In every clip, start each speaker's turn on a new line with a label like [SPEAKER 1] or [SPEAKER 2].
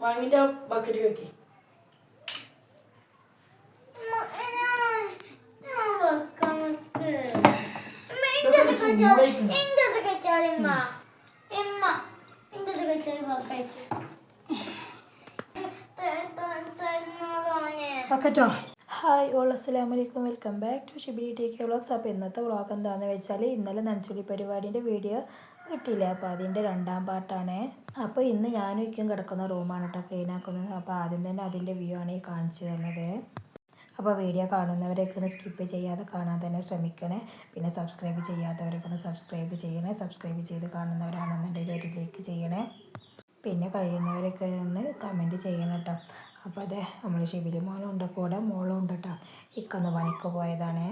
[SPEAKER 1] വാങ്ങിട്ട് ബക്കറ്റ് വെക്കേ ബക്കറ്റോ. Hi all, അസ്സലാമു അലൈക്കും. Welcome back to Shibili take vlogs. അപ്പോൾ ഇന്നത്തെ വ്ളോഗ് എന്താണെന്ന് വെച്ചാൽ ഇന്നലെ നനച്ചുള്ളി പരിപാടിൻ്റെ വീഡിയോ കിട്ടിയില്ല, അപ്പോൾ അതിൻ്റെ രണ്ടാം പാർട്ടാണ്. അപ്പോൾ ഇന്ന് ഞാനും ഇക്കും കിടക്കുന്ന റൂമാണ് കേട്ടോ ക്ലീൻ ആക്കുന്നത്. അപ്പോൾ ആദ്യം തന്നെ അതിൻ്റെ വ്യൂ ആണ് ഈ കാണിച്ചു തന്നത്. അപ്പോൾ വീഡിയോ കാണുന്നവരൊക്കെ ഒന്ന് സ്കിപ്പ് ചെയ്യാതെ കാണാൻ തന്നെ ശ്രമിക്കണേ. പിന്നെ സബ്സ്ക്രൈബ് ചെയ്യാത്തവരൊക്കെ ഒന്ന് സബ്സ്ക്രൈബ് ചെയ്യണേ. സബ്സ്ക്രൈബ് ചെയ്ത് കാണുന്നവരാണെന്നുണ്ടെങ്കിൽ ഒരു ലൈക്ക് ചെയ്യണേ. പിന്നെ കഴിയുന്നവരൊക്കെ ഒന്ന് കമൻറ്റ് ചെയ്യണം കേട്ടോ. അപ്പോൾ അതെ നമ്മൾ ഷിബിലി മോനും ഉണ്ട്, കൂടെ മോളും ഉണ്ട് കേട്ടോ. ഇക്കൊന്ന് പണിക്ക് പോയതാണ്.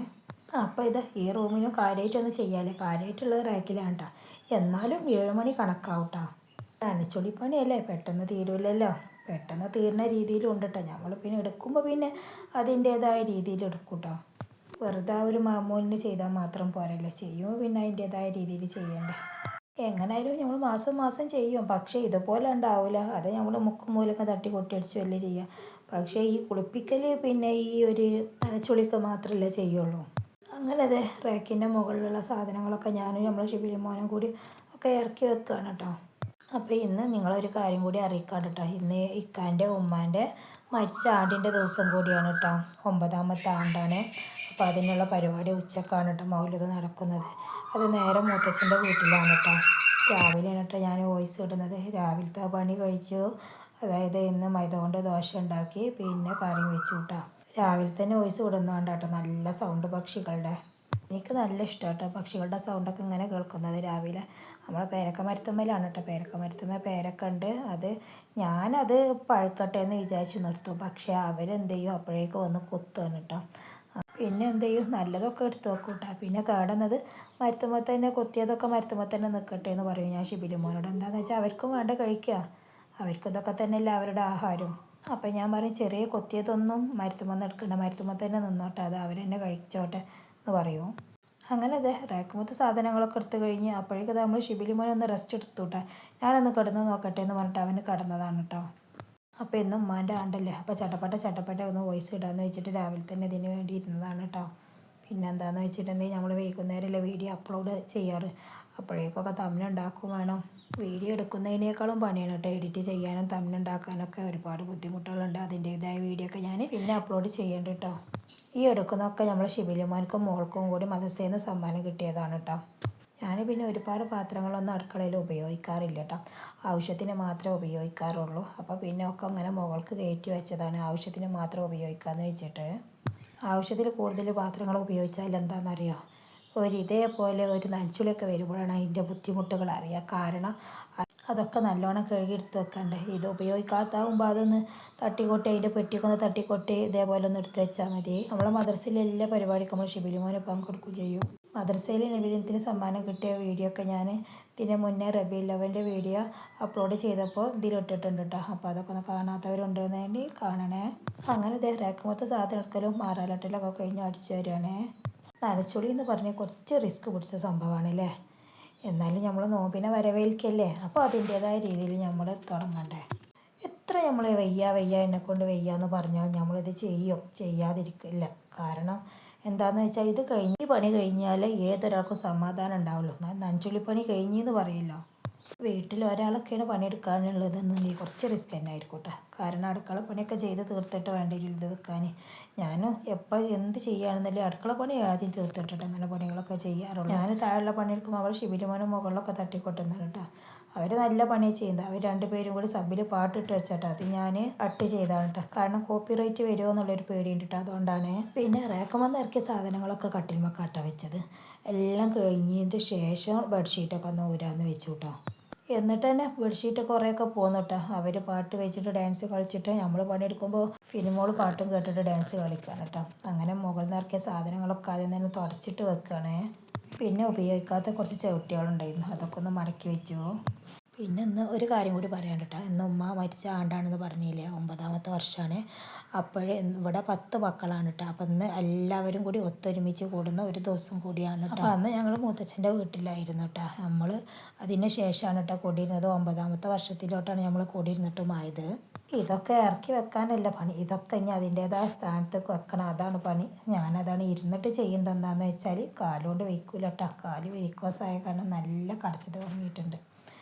[SPEAKER 1] അപ്പോൾ ഇത് ഈ റൂമിനും കാര്യമായിട്ടൊന്നും ചെയ്യാല്ലേ, കാര്യമായിട്ടുള്ളത് റാക്കിലാണ് കേട്ടോ. എന്നാലും 7 മണി കണക്കാവും കേട്ടോ. നനച്ചുള്ളിപ്പണിയല്ലേ, പെട്ടെന്ന് തീരുമല്ലോ. പെട്ടെന്ന് തീരുന്ന രീതിയിലുണ്ട് കേട്ടോ. നമ്മൾ പിന്നെ എടുക്കുമ്പോൾ പിന്നെ അതിൻ്റേതായ രീതിയിൽ എടുക്കും കേട്ടോ. വെറുതെ ഒരു മാമൂലിന് ചെയ്താൽ മാത്രം പോരല്ലോ, ചെയ്യുമ്പോൾ പിന്നെ അതിൻ്റേതായ രീതിയിൽ ചെയ്യണ്ടേ. എങ്ങനെയായാലും നമ്മൾ മാസം മാസം ചെയ്യും, പക്ഷേ ഇതുപോലെ ഉണ്ടാവില്ല. അത് നമ്മൾ മുക്കും മൂലൊക്കെ തട്ടി കൊട്ടിയടിച്ചല്ലേ ചെയ്യുക. പക്ഷേ ഈ കുളിപ്പിക്കൽ പിന്നെ ഈ ഒരു നനച്ചുളിക്ക് മാത്രമല്ലേ ചെയ്യുള്ളൂ. അങ്ങനെ അതെ റാക്കിൻ്റെ മുകളിലുള്ള സാധനങ്ങളൊക്കെ ഞാനും നമ്മൾ ഷിബിലി മോനും കൂടി ഒക്കെ ഇറക്കി വെക്കുകയാണ് കേട്ടോ. അപ്പോൾ ഇന്ന് നിങ്ങളൊരു കാര്യം കൂടി അറിയിക്കാണ് കേട്ടോ. ഇന്ന് ഇക്കാൻ്റെ ഉമ്മാൻ്റെ മരിച്ച ആണ്ടിൻ്റെ ദിവസം കൂടിയാണ് കേട്ടോ. 9ാമത്തെ ആണ്ടാണ്. അപ്പോൾ അതിനുള്ള പരിപാടി ഉച്ചക്കാണ് കേട്ടോ മൗലിദ് നടക്കുന്നത്. അത് നേരെ മൂത്തച്ഛൻ്റെ വീട്ടിലാണ് കേട്ടോ. രാവിലെയാണ് കേട്ടോ ഞാൻ വോയിസ് ഇടുന്നത്. രാവിലത്തെ പണി കഴിച്ചു. അതായത് ഇന്ന് മൈദ കൊണ്ട് ദോശ ഉണ്ടാക്കി, പിന്നെ കറി വെച്ചു കേട്ടോ. രാവിലെ തന്നെ വോയിസ് ഇടുന്നതുകൊണ്ട് കേട്ടോ നല്ല സൗണ്ട് പക്ഷികളുടെ. എനിക്ക് നല്ല ഇഷ്ടം കേട്ടോ പക്ഷികളുടെ സൗണ്ടൊക്കെ ഇങ്ങനെ കേൾക്കുന്നത് രാവിലെ. നമ്മളെ പേരക്ക മരത്തുമ്മലാണ് കേട്ടോ. പേരക്ക മരത്തുമ്മ പേരക്ക ഉണ്ട്. അത് ഞാനത് പഴുക്കട്ടെ എന്ന് വിചാരിച്ച് നിർത്തും, പക്ഷേ അവരെന്ത് ചെയ്യും അപ്പോഴേക്കും വന്ന് കുത്തുകയാണ് കേട്ടോ. പിന്നെ എന്ത് ചെയ്യും നല്ലതൊക്കെ എടുത്ത് വെക്കും കേട്ടോ. പിന്നെ കേടുന്നത് മരത്തുമ്മ തന്നെ, കൊത്തിയതൊക്കെ മരത്തുമ്മ തന്നെ നിൽക്കട്ടെ എന്ന് പറയും ഞാൻ ഷിബിലി മോനോട്. എന്താണെന്ന് വെച്ചാൽ അവർക്കും വേണ്ട കഴിക്കുക, അവർക്ക് ഇതൊക്കെ തന്നെയല്ലേ അവരുടെ ആഹാരം. അപ്പം ഞാൻ പറയും ചെറിയ കൊത്തിയതൊന്നും മരത്തുമ്മ എടുക്കണ്ട, മരത്തുമ്മ തന്നെ നിന്നോട്ടെ, അത് അവരെന്നെ കഴിച്ചോട്ടെ എന്ന് പറയും. അങ്ങനെ അതെ റാക്കുമത്തെ സാധനങ്ങളൊക്കെ എടുത്ത് കഴിഞ്ഞ് അപ്പോഴേക്കും നമ്മൾ ഷിബിലി മോനെ ഒന്ന് റെസ്റ്റ് എടുത്തു കേട്ടോ. ഞാനൊന്ന് കിടന്ന് നോക്കട്ടെ എന്ന് പറഞ്ഞിട്ട് അവന് കടന്നതാണ് കേട്ടോ. അപ്പോൾ ഇന്ന് ഉമ്മാൻ്റെ ആണ്ടല്ലേ, അപ്പോൾ ചട്ടപ്പട്ട ഒന്ന് വോയിസ് ഇടാമെന്ന് വെച്ചിട്ട് രാവിലെ തന്നെ ഇതിന് വേണ്ടി ഇരുന്നതാണ് കേട്ടോ. പിന്നെ എന്താണെന്ന് വെച്ചിട്ടുണ്ടെങ്കിൽ നമ്മൾ വൈകുന്നേരമല്ലേ വീഡിയോ അപ്ലോഡ് ചെയ്യാറ്, അപ്പോഴേക്കൊക്കെ തമ്മിലുണ്ടാക്കും വേണം. വീഡിയോ എടുക്കുന്നതിനേക്കാളും പണിയാണ് കേട്ടോ എഡിറ്റ് ചെയ്യാനും തമ്മിലുണ്ടാക്കാനൊക്കെ ഒരുപാട് ബുദ്ധിമുട്ടുകളുണ്ട്. അതിൻ്റേതായ വീഡിയോ ഒക്കെ ഞാൻ പിന്നെ അപ്ലോഡ് ചെയ്യേണ്ട കേട്ടോ. ഈ എടുക്കുന്നതൊക്കെ നമ്മൾ ഷിബിലി മോൻക്കും മോൾക്കും കൂടി മദ്രസയിൽ നിന്ന് സമ്മാനം കിട്ടിയതാണ് കേട്ടോ. ഞാൻ പിന്നെ ഒരുപാട് പാത്രങ്ങളൊന്നും അടുക്കളയിൽ ഉപയോഗിക്കാറില്ല കേട്ടോ, ആവശ്യത്തിന് മാത്രമേ ഉപയോഗിക്കാറുള്ളൂ. അപ്പോൾ പിന്നെ ഒക്കെ അങ്ങനെ മുകൾക്ക് കയറ്റി വെച്ചതാണ്, ആവശ്യത്തിന് മാത്രം ഉപയോഗിക്കാമെന്ന് വെച്ചിട്ട്. ആവശ്യത്തിൽ കൂടുതൽ പാത്രങ്ങൾ ഉപയോഗിച്ചാൽ എന്താണെന്നറിയോ, ഇതേപോലെ ഒരു നനച്ചുളിയൊക്കെ വരുമ്പോഴാണ് അതിൻ്റെ ബുദ്ധിമുട്ടുകൾ അറിയുക. കാരണം അതൊക്കെ നല്ലോണം കഴുകിയെടുത്ത് വെക്കണ്ടേ. ഇത് ഉപയോഗിക്കാത്താകുമ്പോൾ അതൊന്ന് തട്ടിക്കൊട്ടി അതിൻ്റെ പെട്ടിയൊക്കെ ഒന്ന് തട്ടിക്കൊട്ടി ഇതേപോലെ ഒന്ന് എടുത്ത് വെച്ചാൽ മതി. നമ്മളെ മദ്രസയിലെ എല്ലാ പരിപാടിക്കും നമ്മൾ ഷിബിലി മോനെ പങ്കെടുക്കുകയും ചെയ്യും. മദ്രസയിൽ നബിദിനത്തിന് സമ്മാനം കിട്ടിയ വീഡിയോ ഒക്കെ ഞാൻ ഇതിന് മുന്നേ റബീഉൽ അവ്വലിൻ്റെ വീഡിയോ അപ്ലോഡ് ചെയ്തപ്പോൾ ഇതിലിട്ടിട്ടുണ്ട് കേട്ടോ. അപ്പോൾ അതൊക്കെ ഒന്ന് കാണാത്തവരുണ്ടെന്ന് വേണ്ടി കാണണേ. അങ്ങനെ ഇതേ റാക്കുമത്തെ സാധനം എടുക്കലും മാറാലട്ടലൊക്കെ കഴിഞ്ഞ് അടിച്ചു തരികയാണേ. നനച്ചുളി എന്ന് പറഞ്ഞാൽ കുറച്ച് റിസ്ക് പിടിച്ച സംഭവമാണ് അല്ലേ. എന്നാലും നമ്മൾ നോമ്പിനെ വരവേൽക്കല്ലേ, അപ്പോൾ അതിൻ്റേതായ രീതിയിൽ നമ്മൾ തുടങ്ങണ്ടേ. എത്ര നമ്മൾ വയ്യ എന്നെക്കൊണ്ട് വയ്യ എന്ന് പറഞ്ഞാൽ നമ്മളിത് ചെയ്യാതിരിക്കില്ല. കാരണം എന്താണെന്ന് വെച്ചാൽ ഇത് ഈ പണി കഴിഞ്ഞാൽ ഏതൊരാൾക്കും സമാധാനം ഉണ്ടാവുള്ളൂ. നനച്ചുള്ളിപ്പണി കഴിഞ്ഞെന്ന് പറയുമല്ലോ. വീട്ടിൽ ഒരാളൊക്കെയാണ് പണിയെടുക്കാനുള്ളതെന്നുണ്ടെങ്കിൽ കുറച്ച് റിസ്ക് തന്നെ ആയിരിക്കും കേട്ടോ. കാരണം അടുക്കള പണിയൊക്കെ ചെയ്ത് തീർത്തിട്ട് വേണ്ടി ഇത് വെക്കാൻ. ഞാനും എപ്പോൾ എന്ത് ചെയ്യുകയാണെന്നുണ്ടെങ്കിൽ അടുക്കള പണി ആദ്യം തീർത്തിട്ടിട്ട് അങ്ങനെ പണികളൊക്കെ ചെയ്യാറുള്ളൂ. ഞാൻ താഴെയുള്ള പണിയെടുക്കുമ്പോൾ അവൾ ഷിബിലിമോനും മുകളിലൊക്കെ തട്ടിക്കൊട്ടുന്നത് കേട്ടോ. അവർ നല്ല പണിയാണ് ചെയ്യുന്നത്. അവർ രണ്ടുപേരും കൂടി സബിൽ പാട്ടിട്ട് വെച്ചിട്ട് അത് ഞാൻ അട്ട് ചെയ്താണ് കേട്ടോ. കാരണം കോപ്പിറൈറ്റ് വരുമോ എന്നുള്ളൊരു പേടിയുണ്ട് കേട്ടോ. അതുകൊണ്ടാണ്. പിന്നെ റേക്കമെന്ന് ഇറക്കിയ സാധനങ്ങളൊക്കെ കട്ടിൽമക്കാട്ട വെച്ചത്. എല്ലാം കഴിഞ്ഞതിൻ്റെ ശേഷം ബെഡ്ഷീറ്റൊക്കെ ഒന്ന് ഊരാന്ന് വെച്ചു കേട്ടോ. എന്നിട്ട് തന്നെ ബെഡ്ഷീറ്റ് കുറേയൊക്കെ പോന്നു കേട്ടോ. അവർ പാട്ട് വെച്ചിട്ട് ഡാൻസ് കളിച്ചിട്ട് നമ്മൾ പണിയെടുക്കുമ്പോൾ ഫിലിമോൾ പാട്ടും കേട്ടിട്ട് ഡാൻസ് കളിക്കുകയാണ് കേട്ടോ. അങ്ങനെ മുകളിൽ നിന്ന് ഇറക്കിയ സാധനങ്ങളൊക്കെ ആദ്യം തന്നെ തുടച്ചിട്ട് വെക്കുകയാണേ. പിന്നെ ഉപയോഗിക്കാത്ത കുറച്ച് ചവിട്ടികളുണ്ടായിരുന്നു, അതൊക്കെ ഒന്ന് മടക്കി വെച്ചു. പിന്നെ ഇന്ന് ഒരു കാര്യം കൂടി പറയാൻ കേട്ടോ. ഇന്ന് ഉമ്മ മരിച്ച ആണ്ടാണെന്ന് പറഞ്ഞില്ലേ, 9ാമത്തെ വർഷമാണ്. അപ്പോഴേ ഇവിടെ 10 മക്കളാണ് കേട്ടോ. അപ്പം ഇന്ന് എല്ലാവരും കൂടി ഒത്തൊരുമിച്ച് കൂടുന്ന ഒരു ദിവസം കൂടിയാണ് കേട്ടോ. അന്ന് ഞങ്ങൾ മൂത്തച്ഛൻ്റെ വീട്ടിലായിരുന്നു കേട്ടോ. നമ്മൾ അതിന് ശേഷമാണ് കേട്ടോ കൂടിയിരുന്നത്. 9ാമത്തെ വർഷത്തിലോട്ടാണ് നമ്മൾ കൂടിയിരുന്നിട്ടുമായത്. ഇതൊക്കെ ഇറക്കി വെക്കാനല്ല പണി, ഇതൊക്കെ ഇനി അതിൻ്റേതായ സ്ഥാനത്തേക്ക് വെക്കണം, അതാണ് പണി. ഞാനതാണ് ഇരുന്നിട്ട് ചെയ്യുന്നത്. എന്താണെന്ന് വെച്ചാൽ കാലുകൊണ്ട് വയ്ക്കൂല കേട്ടോ. കാല് വെരിക്കോസായ കാരണം നല്ല കടച്ചിട്ട് തുടങ്ങിയിട്ടുണ്ട്.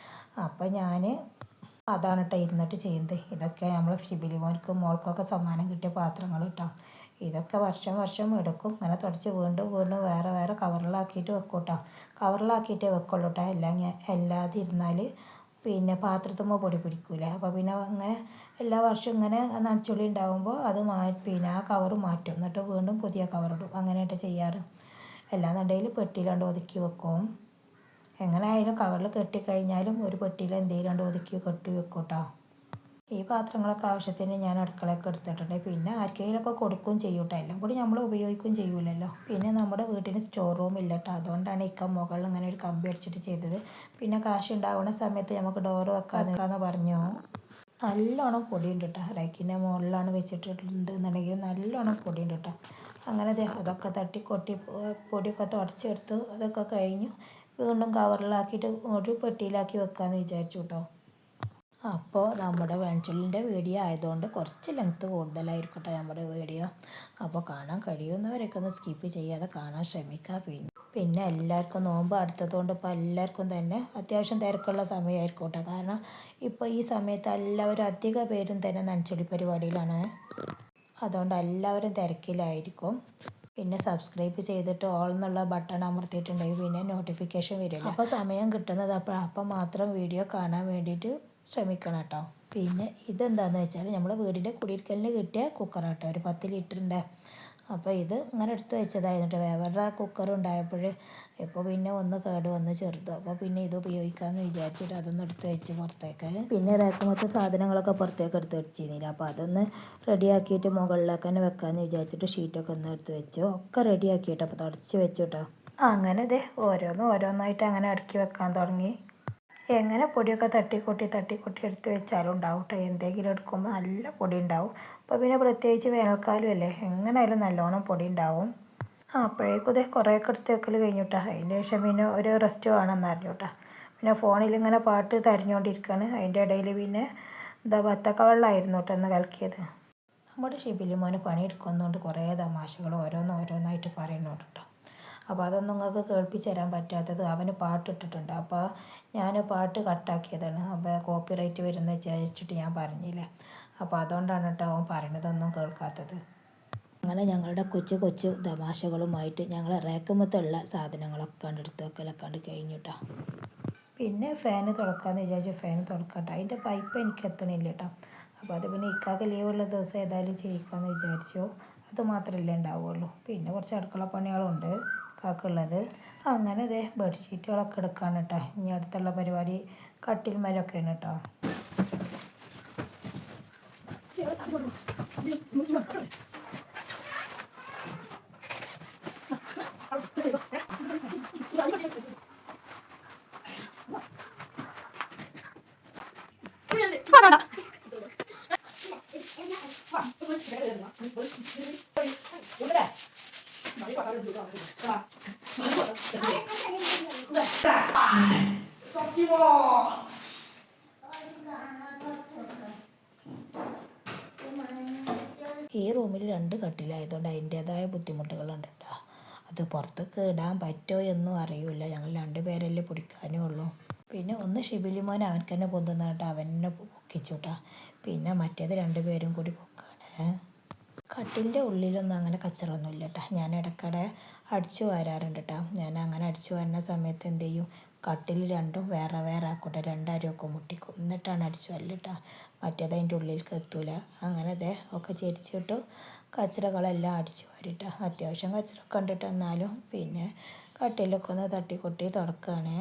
[SPEAKER 1] അപ്പോൾ ഞാൻ അതാണ് കേട്ടോ ഇരുന്നിട്ട് ചെയ്യുന്നത്. ഇതൊക്കെ നമ്മൾ ഷിബിലിമോൻക്കും മോൾക്കൊക്കെ സമ്മാനം കിട്ടിയ പാത്രങ്ങൾ കേട്ടോ. ഇതൊക്കെ വർഷം എടുക്കും. അങ്ങനെ തുടച്ച് വീണ്ടും വേറെ കവറിലാക്കിയിട്ട് വെക്കും കേട്ടോ. കവറിലാക്കിയിട്ടേ വെക്കുള്ളൂ കേട്ടോ. അല്ലാതെ ഇരുന്നാൽ പിന്നെ പാത്രത്തുമ്പോൾ പൊടി പിടിക്കൂല. അപ്പോൾ പിന്നെ അങ്ങനെ എല്ലാ വർഷവും ഇങ്ങനെ നനച്ചുള്ളി ഉണ്ടാകുമ്പോൾ അത് പിന്നെ ആ കവറ് മാറ്റും, എന്നിട്ട് വീണ്ടും പുതിയ കവറിടും. അങ്ങനെയായിട്ട് ചെയ്യാറ്. അല്ലാന്നുണ്ടെങ്കിൽ പെട്ടിയിലാണ്ട് ഒതുക്കി വെക്കും. എങ്ങനെ ആയാലും കവറിൽ കെട്ടിക്കഴിഞ്ഞാലും ഒരു പെട്ടിയിൽ എന്തെങ്കിലും ഒതുക്കി കെട്ടി വെക്കും കേട്ടോ. ഈ പാത്രങ്ങളൊക്കെ ആവശ്യത്തിന് ഞാൻ അടുക്കളയൊക്കെ എടുത്തിട്ടുണ്ട്. പിന്നെ ആർക്കെങ്കിലുമൊക്കെ കൊടുക്കുകയും ചെയ്യും കേട്ടോ. എല്ലാം കൂടി നമ്മൾ ഉപയോഗിക്കുകയും ചെയ്യൂലല്ലോ. പിന്നെ നമ്മുടെ വീട്ടിന് സ്റ്റോർ റൂം ഇല്ല കേട്ടോ. അതുകൊണ്ടാണ് ഇക്ക മുകളിൽ ഇങ്ങനെ ഒരു കമ്പി അടിച്ചിട്ട് ചെയ്തത്. പിന്നെ കാശ് ഉണ്ടാവുന്ന സമയത്ത് നമുക്ക് ഡോറ് വെക്കാന്ന് പറഞ്ഞു. നല്ലോണം പൊടിയുണ്ട് കേട്ടോ. റേക്കിൻ്റെ മുകളിലാണ് വെച്ചിട്ടുണ്ട് എന്നുണ്ടെങ്കിൽ നല്ലോണം പൊടിയുണ്ട് കേട്ടോ. അങ്ങനെ അതൊക്കെ തട്ടിക്കൊട്ടി പൊടിയൊക്കെ തുടച്ചെടുത്ത് അതൊക്കെ കഴിഞ്ഞു. വീണ്ടും കവറിലാക്കിയിട്ട് ഒരു പെട്ടിയിലാക്കി വെക്കാമെന്ന് വിചാരിച്ചു കേട്ടോ. അപ്പോൾ നമ്മുടെ വെഞ്ചുള്ളിൻ്റെ വീഡിയോ ആയതുകൊണ്ട് കുറച്ച് ലെങ്ത്ത് കൂടുതലായിരിക്കട്ടെ നമ്മുടെ വീഡിയോ. അപ്പോൾ കാണാൻ കഴിയുന്നവരൊക്കെ ഒന്ന് സ്കിപ്പ് ചെയ്യാതെ കാണാൻ ശ്രമിക്കുക. പിന്നെ എല്ലാവർക്കും നോമ്പ് അടുത്തതുകൊണ്ട് ഇപ്പോൾ എല്ലാവർക്കും തന്നെ അത്യാവശ്യം തിരക്കുള്ള സമയമായിരിക്കും കേട്ടോ. കാരണം ഇപ്പോൾ ഈ സമയത്ത് എല്ലാവരും അധിക പേരും തന്നെ നനച്ചുള്ളി പരിപാടിയിലാണ്. അതുകൊണ്ട് എല്ലാവരും തിരക്കിലായിരിക്കും. പിന്നെ സബ്സ്ക്രൈബ് ചെയ്തിട്ട് ഓൾ എന്നുള്ള ബട്ടൺ അമർത്തിയിട്ടുണ്ടെങ്കിൽ പിന്നെ നോട്ടിഫിക്കേഷൻ വരില്ല. അപ്പോൾ സമയം കിട്ടുന്നത് അപ്പം മാത്രം വീഡിയോ കാണാൻ വേണ്ടിയിട്ട് ശ്രമിക്കണം കേട്ടോ. പിന്നെ ഇതെന്താണെന്ന് വെച്ചാൽ നമ്മൾ വീടിൻ്റെ കുടിയിരിക്കലിന് കിട്ടിയ കുക്കറാട്ടോ, ഒരു 10 ലിറ്ററിൻ്റെ. അപ്പോൾ ഇത് ഇങ്ങനെ എടുത്ത് വെച്ചതായിരുന്നു. വേറെ കുക്കർ ഉണ്ടായപ്പോൾ ഇപ്പോൾ പിന്നെ ഒന്ന് കേട് വന്ന് ചെറുത്. അപ്പോൾ പിന്നെ ഇത് ഉപയോഗിക്കാമെന്ന് വിചാരിച്ചിട്ട് അതൊന്ന് എടുത്ത് വെച്ച് പുറത്തേക്ക്. പിന്നെ റേക്കുമത്തെ സാധനങ്ങളൊക്കെ പുറത്തേക്ക് എടുത്ത് വെച്ചിരുന്നില്ല. അപ്പോൾ അതൊന്ന് റെഡിയാക്കിയിട്ട് മുകളിലേക്ക് തന്നെ വെക്കാമെന്ന് വിചാരിച്ചിട്ട് ഷീറ്റൊക്കെ ഒന്ന് എടുത്ത് വെച്ചു. ഒക്കെ റെഡിയാക്കിയിട്ട് അപ്പോൾ തുടച്ച് വെച്ചു കേട്ടോ. അങ്ങനെ ഓരോന്നായിട്ട് അങ്ങനെ അടുക്കി വെക്കാൻ തുടങ്ങി. എങ്ങനെ പൊടിയൊക്കെ തട്ടിക്കൊട്ടി എടുത്ത് വെച്ചാലും ഉണ്ടാവും കേട്ടോ. എന്തെങ്കിലും എടുക്കുമ്പോൾ നല്ല പൊടി ഉണ്ടാവും. അപ്പോൾ പിന്നെ പ്രത്യേകിച്ച് വേനൽക്കാലം അല്ലേ, എങ്ങനെയായാലും നല്ലോണം പൊടി ഉണ്ടാവും. അപ്പോഴേക്കും കുറേയൊക്കെ എടുത്ത് വെക്കൽ കഴിഞ്ഞു കേട്ടോ. അതിൻ്റെ ശേഷം പിന്നെ ഒരു റെസ്റ്റ് വേണമെന്ന് അറിഞ്ഞു കേട്ടോ. പിന്നെ ഫോണിൽ ഇങ്ങനെ പാട്ട് തിരഞ്ഞുകൊണ്ടിരിക്കുകയാണ്. അതിൻ്റെ ഇടയിൽ പിന്നെ വത്തക്ക വെള്ളമായിരുന്നു കേട്ടോ എന്ന് കലക്കിയത്. നമ്മുടെ ഷിബിലിമോന് പണിയെടുക്കുന്നതുകൊണ്ട് കുറേ തമാശകൾ ഓരോന്നായിട്ട് പറയുന്നുണ്ട് കേട്ടോ. അപ്പോൾ അതൊന്നും നിങ്ങൾക്ക് കേൾപ്പിച്ച് തരാൻ പറ്റാത്തത് അവന് പാട്ടിട്ടിട്ടുണ്ട്. അപ്പോൾ ഞാൻ പാട്ട് കട്ടാക്കിയതാണ്. അപ്പോൾ കോപ്പിറൈറ്റ് വരുമെന്ന് വിചാരിച്ചിട്ട് ഞാൻ പറഞ്ഞില്ല. അപ്പോൾ അതുകൊണ്ടാണ് കേട്ടോ അവൻ പറയണതൊന്നും കേൾക്കാത്തത്. അങ്ങനെ ഞങ്ങളുടെ കൊച്ചു തമാശകളുമായിട്ട് ഞങ്ങൾ റേക്കുമത്തുള്ള സാധനങ്ങളൊക്കെ എടുത്ത് വെക്കലൊക്കെ കഴിഞ്ഞു കേട്ടോ. പിന്നെ ഫാന് തുറക്കാമെന്ന് വിചാരിച്ചു. ഫാൻ തുറക്കട്ടെ, അതിൻ്റെ പൈപ്പ് എനിക്ക് എത്തണില്ല കേട്ടോ. അപ്പോൾ അത് പിന്നെ ഇക്കാക്ക് ലീവുള്ള ദിവസം ഏതായാലും ചെയ്യിക്കാമെന്ന് വിചാരിച്ചു. അത് മാത്രമല്ലേ ഉണ്ടാവുള്ളൂ. പിന്നെ കുറച്ച് അടുക്കള പണികളുണ്ട് കാക്കുള്ളത്. അങ്ങനെ ബെഡ്ഷീറ്റുകളൊക്കെ എടുക്കാണ് കേട്ടോ. ഇനി അടുത്തുള്ള പരിപാടി കട്ടിൽമേലൊക്കെയാണ് കേട്ടോ. ഈ റൂമിൽ 2 കട്ടിലായതുകൊണ്ട് അതിൻ്റേതായ ബുദ്ധിമുട്ടുകളുണ്ട് കേട്ടോ. അത് പുറത്തേക്ക് ഇടാൻ പറ്റുമോ എന്നും അറിയില്ല. ഞങ്ങൾ 2 പേരല്ലേ പിടിക്കാനേ ഉള്ളൂ. പിന്നെ ഒന്ന് ഷിബിലി മോൻ അവനക്ക് തന്നെ പൊന്തുന്ന കേട്ടോ, അവനെ പൊക്കിച്ചു കേട്ടോ. പിന്നെ മറ്റേത് 2 പേരും കൂടി പൊക്കാണ്. കട്ടിലിൻ്റെ ഉള്ളിലൊന്നും അങ്ങനെ കച്ചറൊന്നുമില്ല കേട്ടോ. ഞാൻ ഇടയ്ക്കിടെ അടിച്ചു വാരാറുണ്ട് കേട്ടോ. ഞാൻ അങ്ങനെ അടിച്ചു വാരുന്ന സമയത്ത് എന്ത് ചെയ്യും, കട്ടിൽ രണ്ടും വേറെ വേറെ ആക്കട്ടെ, 2 അരയൊക്കെ മുട്ടിക്കും, എന്നിട്ടാണ് അടിച്ചു വരല് കേട്ടോ. മറ്റേത് അതിൻ്റെ ഉള്ളിലേക്ക് എത്തൂല. അങ്ങനെ അതെ ഒക്കെ ചെരിച്ചിട്ട് കച്ചറകളെല്ലാം അടിച്ചു വാരിട്ടോ. അത്യാവശ്യം കച്ചറൊക്കെ കണ്ടിട്ട് എന്നാലും പിന്നെ കട്ടിലൊക്കെ ഒന്ന് തട്ടിക്കൊട്ടി തുടക്കുകയാണ്.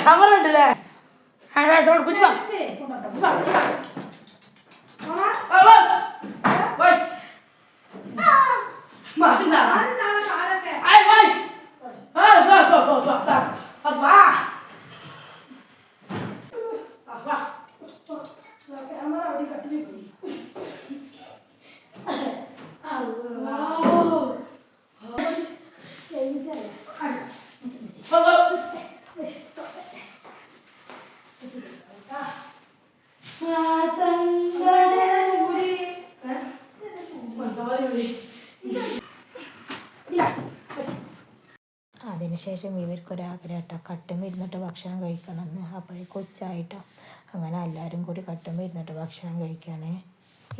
[SPEAKER 1] Camera uണ്ടല്ലേ? അതിനുശേഷം ഇവർക്കൊരാഗ്രഹം കേട്ടോ, കട്ടുമ്മ ഇരുന്നിട്ട് ഭക്ഷണം കഴിക്കണമെന്ന്. അപ്പോഴേക്കും ഉച്ചയായിട്ടോ. അങ്ങനെ എല്ലാവരും കൂടി കട്ടുമ്മ ഇരുന്നിട്ട് ഭക്ഷണം കഴിക്കുകയാണ്.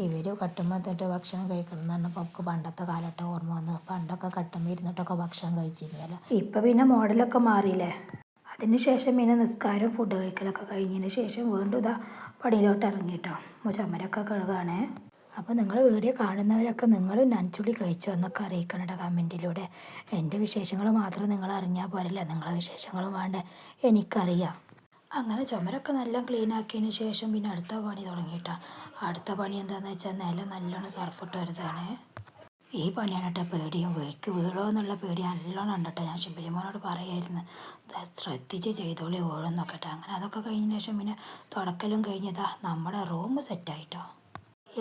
[SPEAKER 1] ഇവർ കട്ടുമ്മ എന്നിട്ട് ഭക്ഷണം കഴിക്കണം എന്ന് പറഞ്ഞപ്പോൾ നമുക്ക് പണ്ടത്തെ കാലഘട്ടം ഓർമ്മ വന്ന്. പണ്ടൊക്കെ കട്ടുമ്മ ഇരുന്നിട്ടൊക്കെ ഭക്ഷണം കഴിച്ചിരുന്നല്ലോ. ഇപ്പം പിന്നെ മോഡലൊക്കെ മാറിയില്ലേ. അതിനുശേഷം പിന്നെ നിസ്കാരം ഫുഡ് കഴിക്കലൊക്കെ കഴിഞ്ഞതിന് ശേഷം വീണ്ടും ഇതാ പടിയിലോട്ട് ഇറങ്ങിയിട്ടോ. ചുമരൊക്കെ കഴുകാണ്. അപ്പോൾ നിങ്ങൾ വീഡിയോ കാണുന്നവരൊക്കെ നിങ്ങൾ നനച്ചുള്ളി കഴിച്ചോ എന്നൊക്കെ അറിയിക്കണം കേട്ടോ കമൻറ്റിലൂടെ. എൻ്റെ വിശേഷങ്ങൾ മാത്രം നിങ്ങൾ അറിഞ്ഞാൽ പോരല്ലേ, നിങ്ങളെ വിശേഷങ്ങളും വേണ്ടേ, എനിക്കറിയാം. അങ്ങനെ ചുമരൊക്കെ നല്ല ക്ലീൻ ആക്കിയതിന് ശേഷം പിന്നെ അടുത്ത പണി തുടങ്ങിയിട്ടാണ്. അടുത്ത പണി എന്താണെന്ന് വെച്ചാൽ നിലം നല്ലോണം സർഫിട്ട് വരുന്നതാണ്. ഈ പണിയാണ് കേട്ടോ പേടിയും, വഴിക്ക് വീഴോ എന്നുള്ള പേടി നല്ലോണം ഉണ്ട് കേട്ടോ. ഞാൻ ഷിബിലിമോനോട് പറയായിരുന്നു ശ്രദ്ധിച്ച് ചെയ്തോളി വീഴുന്നൊക്കെ കേട്ടോ. അങ്ങനെ അതൊക്കെ കഴിഞ്ഞ ശേഷം പിന്നെ തുടക്കലും കഴിഞ്ഞതാ നമ്മുടെ റൂം സെറ്റായിട്ടോ.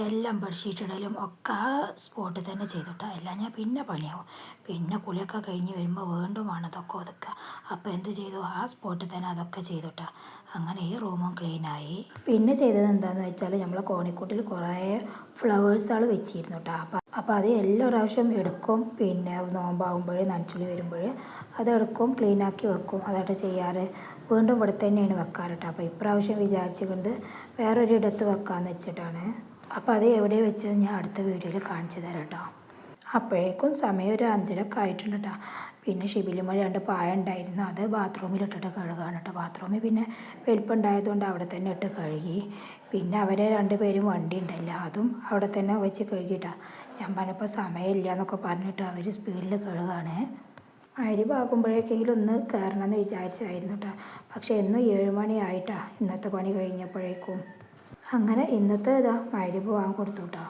[SPEAKER 1] എല്ലാം ബെഡ്ഷീറ്റ് ഇടലും ഒക്കെ ആ സ്പോട്ടിൽ തന്നെ ചെയ്തിട്ടോ. എല്ലാം ഞാൻ പിന്നെ പണിയാവും. പിന്നെ കുളിയൊക്കെ കഴിഞ്ഞ് വരുമ്പോൾ വീണ്ടും വേണം അതൊക്കെ ഒതുക്കുക. അപ്പോൾ എന്ത് ചെയ്തു, ആ സ്പോട്ടിൽ തന്നെ അതൊക്കെ ചെയ്തിട്ടോ. അങ്ങനെ ഈ റൂമും ക്ലീനായി. പിന്നെ ചെയ്തത് എന്താണെന്ന് വെച്ചാൽ നമ്മൾ കോണിക്കൂട്ടിൽ കുറേ ഫ്ലവേഴ്സുകൾ വെച്ചിരുന്നു കേട്ടോ. അപ്പോൾ അത് എല്ലാ പ്രാവശ്യം എടുക്കും. പിന്നെ നോമ്പാകുമ്പോൾ നനച്ചുള്ളി വരുമ്പോൾ അതെടുക്കും, ക്ലീനാക്കി വെക്കും. അതായിട്ട് ചെയ്യാറ്. വീണ്ടും ഇവിടെ തന്നെയാണ് വെക്കാറ് കേട്ടോ. അപ്പോൾ ഇപ്രാവശ്യം വിചാരിച്ചുകൊണ്ട് വേറൊരിടത്ത് വെക്കാമെന്ന് വെച്ചിട്ടാണ്. അപ്പോൾ അത് എവിടെ വെച്ചത് ഞാൻ അടുത്ത വീഡിയോയിൽ കാണിച്ചു തരാം കേട്ടോ. അപ്പോഴേക്കും സമയം ഒരു 5:30 ആയിട്ടുണ്ട് കേട്ടോ. പിന്നെ ഷിബിലിമോൾ 2 പായ ഉണ്ടായിരുന്നു, അത് ബാത്റൂമിലിട്ടിട്ട് കഴുകാണ് കേട്ടോ. ബാത്റൂമിൽ പിന്നെ വലിപ്പം ഉണ്ടായതുകൊണ്ട് അവിടെ തന്നെ ഇട്ട് കഴുകി. പിന്നെ അവരെ 2 പേരും വണ്ടി ഉണ്ടല്ലോ, അതും അവിടെ തന്നെ വെച്ച് കഴുകിയിട്ടാണ്. ഞാൻ പറഞ്ഞപ്പോൾ സമയമില്ല എന്നൊക്കെ പറഞ്ഞിട്ട് അവർ സ്പീഡിൽ കഴുകാണ്. മഗ്‌രിബാകുമ്പോഴേക്കെങ്കിലും ഒന്ന് കയറണമെന്ന് വിചാരിച്ചായിരുന്നു കേട്ടോ. പക്ഷേ എന്നും 7 മണി ആയിട്ടാണ് ഇന്നത്തെ പണി കഴിഞ്ഞപ്പോഴേക്കും. അങ്ങനെ ഇന്നത്തെ ഇതാ മഗ്‌രിബ് വാങ്ങി കൊടുത്തു കേട്ടോ.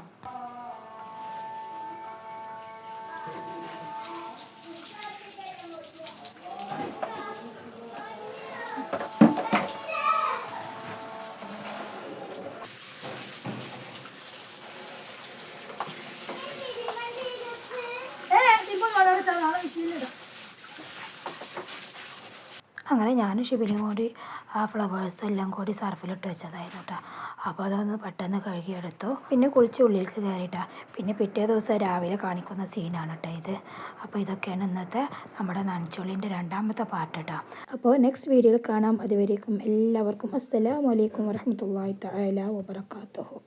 [SPEAKER 1] അങ്ങനെ ഞാനും ഷിബിനും കൂടി ആ ഫ്ലവേഴ്സ് എല്ലാം കൂടി സർഫിലിട്ട് വെച്ചതായിരുന്നു കേട്ടോ. അപ്പോൾ അതൊന്ന് പെട്ടെന്ന് കഴുകിയെടുത്തു. പിന്നെ കുളിച്ച് ഉള്ളിലേക്ക് കയറിയിട്ടാ. പിന്നെ പിറ്റേ ദിവസം രാവിലെ കാണിക്കുന്ന സീനാണ് കേട്ടോ ഇത്. അപ്പോൾ ഇതൊക്കെയാണ് ഇന്നത്തെ നമ്മുടെ നനച്ചുള്ളിൻ്റെ 2ാമത്തെ പാർട്ട് കേട്ടോ. അപ്പോൾ നെക്സ്റ്റ് വീഡിയോയിൽ കാണാം. അതുവരേക്കും എല്ലാവർക്കും അസ്സലാമു അലൈക്കും വറഹ്മത്തുള്ളാഹി തആല വബറകാതുഹു.